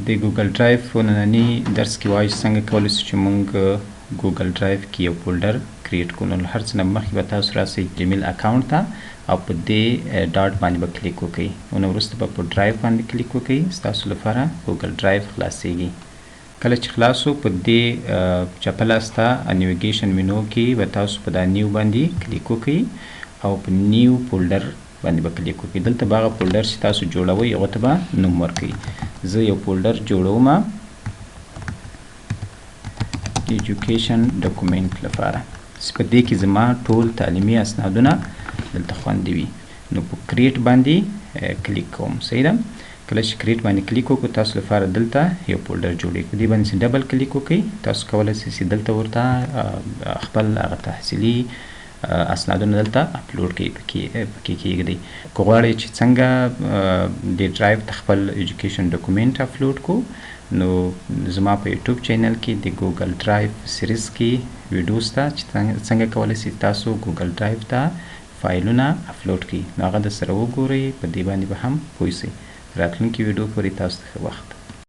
د ګوګل ډرایو په ننني درس کې وایو چې څنګه کولی شو چې موږ ګوګل ډرایو کې یو فولډر کریټ کړو. نو هر څه نه مخکې به تاسو راسئ جیمیل اکاونټ ته او په دې ډاټ باندې به کلیک وکړئ. نو وروسته به په ډرایو باندې کلیک وکړئ. ستاسو لپاره ګوګل ډرایو خلاصیږي. کله چې خلاص شو په دې چپه لاسته نیویګیشن منو کې به تاسو په دا نیو باندې کلیک وکړئ او په نیو فولډر باندې به کلیک وکړئ. دلته به هغه فولډر چې تاسو جوړوئ هغو ته به نوم ورکړئ. زه یو فولډر جوړوم ایجوکیشن ډاکومنټ لپاره چې په دې کې زما ټول تعلیمي اسنادونه دلته خوندي وي. نو په کریټ باندې کلیک کوم. صحیح ده. کله چې کریټ باندې کلیک وکړو تاسو لپاره دلته یو فولډر جوړیږي. په دې باندې چې ډبل کلیک وکړئ تاسو کولی شئ چې دلته ورته خپل هغه تحصیلي اسنادونه دلته اپلوډ کړئ، پکې کېږدئ. که غواړئ چې څنګه دې ډرایو ته خپل ایجوکیشن ډاکومنټ اپلوډ کړو نو زما په یوټیوب چینل کې د ګوګل ډرایو سیریز کې ویډیو شته چې څنګه کولی شئ تاسو ګوګل ډرایو ته فایلونه اپلوډ کړئ. نو هغه درسره وګورئ، په دې باندې به هم پوه شئ. راتلونکي ویډیو پورې تاسو ته ښه وخت.